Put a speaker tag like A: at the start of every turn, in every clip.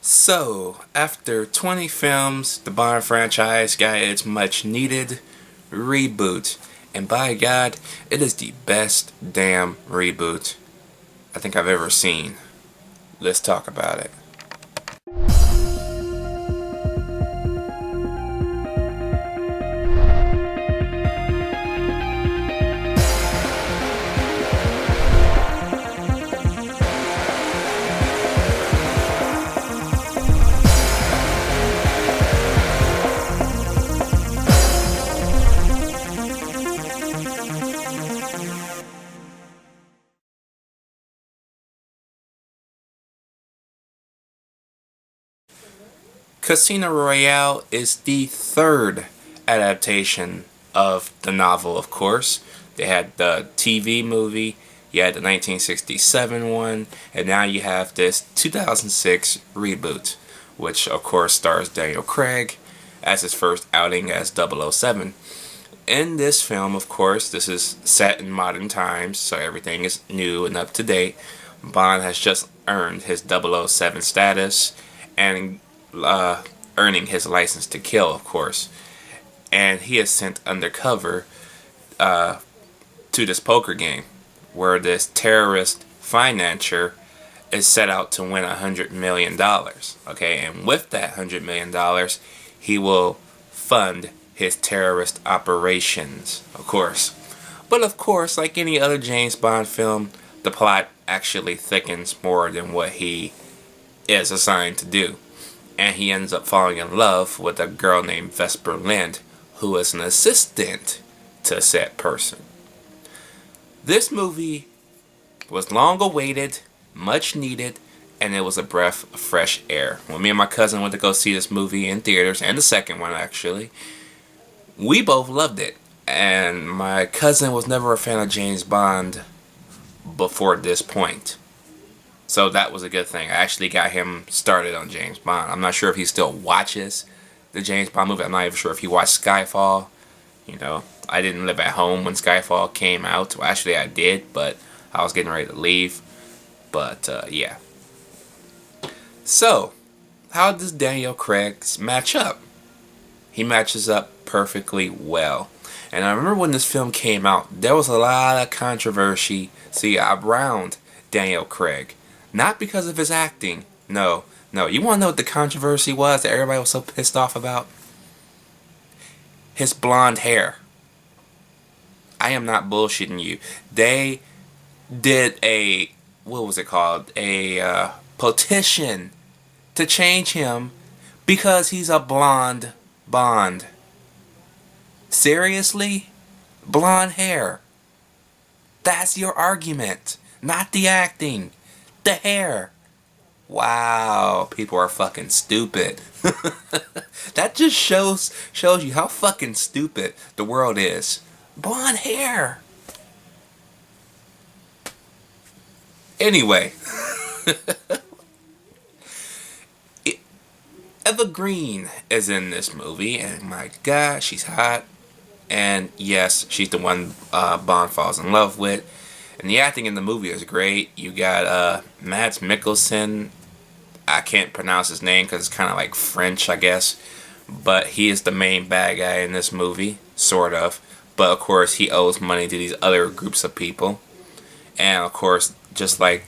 A: So, after 20 films, the Bond franchise got its much needed reboot. And by God, it is the best damn reboot I think I've ever seen. Let's talk about it. Casino Royale is the third adaptation of the novel, of course. They had the TV movie, you had the 1967 one, and now you have this 2006 reboot, which of course stars Daniel Craig as his first outing as 007. In this film, of course, this is set in modern times, so everything is new and up to date. Bond has just earned his 007 status and earning his license to kill, of course. And he is sent undercover to this poker game where this terrorist financier is set out to win $100 million. Okay, and with that $100 million, he will fund his terrorist operations, of course. But of course, like any other James Bond film, the plot actually thickens more than what he is assigned to do. And he ends up falling in love with a girl named Vesper Lind, who is an assistant to said person. This movie was long awaited, much needed, and it was a breath of fresh air. When me and my cousin went to go see this movie in theaters, and the second one actually, we both loved it. And my cousin was never a fan of James Bond before this point. So that was a good thing. I actually got him started on James Bond. I'm not sure if he still watches the James Bond movie. I'm not even sure if he watched Skyfall. You know, I didn't live at home when Skyfall came out. Well, actually, I did, but I was getting ready to leave. But, yeah. So, how does Daniel Craig match up? He matches up perfectly well. And I remember when this film came out, there was a lot of controversy around Daniel Craig. Not because of his acting. No. You want to know what the controversy was that everybody was so pissed off about? His blonde hair. I am not bullshitting you. They did a, what was it called? A petition to change him because he's a blonde Bond. Seriously? Blonde hair. That's your argument. Not the acting. The hair. Wow, people are fucking stupid. That just shows you how fucking stupid the world is. Blonde hair. Anyway, Eva Green is in this movie, and my God, she's hot. And yes, she's the one Bond falls in love with. And the acting in the movie is great. You got Mads Mikkelsen. I can't pronounce his name because it's kind of like French, I guess. But he is the main bad guy in this movie, sort of. But of course, he owes money to these other groups of people. And of course, just like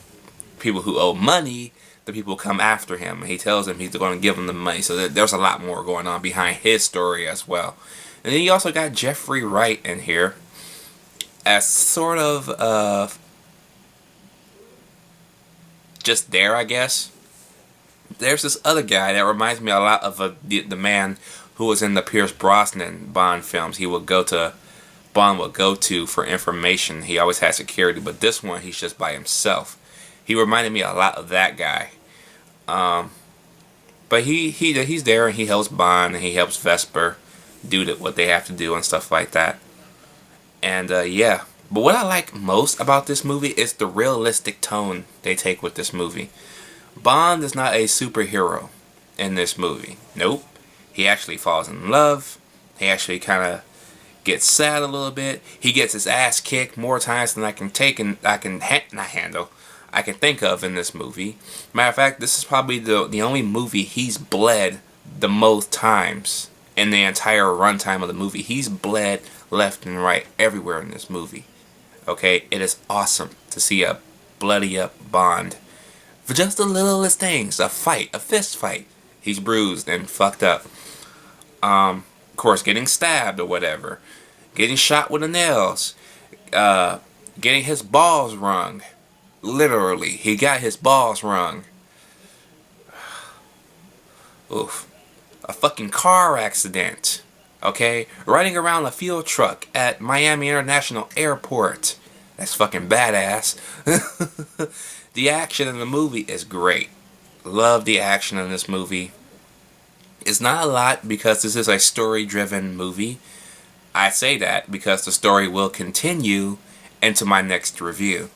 A: people who owe money, the people come after him. And he tells them he's going to give them the money. So there's a lot more going on behind his story as well. And then you also got Jeffrey Wright in here as sort of just there, I guess. There's this other guy that reminds me a lot of the man who was in the Pierce Brosnan Bond films. Bond would go to for information. He always had security, but this one he's just by himself. He reminded me a lot of that guy. But he's there and he helps Bond and he helps Vesper do what they have to do and stuff like that. And yeah, but what I like most about this movie is the realistic tone they take with this movie. Bond is not a superhero in this movie. Nope. He actually falls in love. He actually kind of gets sad a little bit. He gets his ass kicked more times than I can take and I can not handle. I can think of in this movie. Matter of fact, this is probably the only movie he's bled the most times in the entire runtime of the movie. He's bled left and right everywhere in this movie. Okay, it is awesome to see a bloody up Bond for just the littlest things. A fight, a fist fight. He's bruised and fucked up. Of course, getting stabbed or whatever. Getting shot with the nails. Getting his balls wrung. Literally, he got his balls wrung. Oof. A fucking car accident. Okay? Riding around a field truck at Miami International Airport. That's fucking badass. The action in the movie is great. Love the action in this movie. It's not a lot because this is a story-driven movie. I say that because the story will continue into my next review.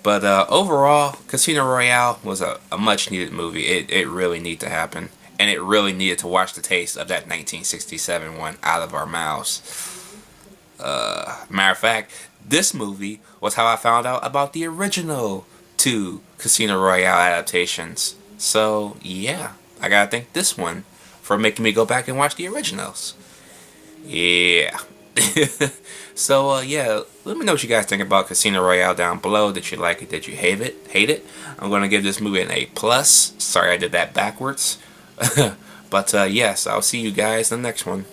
A: But overall, Casino Royale was a much-needed movie. It really needed to happen. And it really needed to wash the taste of that 1967 one out of our mouths. Matter of fact, this movie was how I found out about the original 2 Casino Royale adaptations. So, yeah, I gotta thank this one for making me go back and watch the originals. Yeah. So, yeah, let me know what you guys think about Casino Royale down below. Did you like it? Did you hate it? I'm going to give this movie an A+. Sorry I did that backwards. But, yes, I'll see you guys in the next one.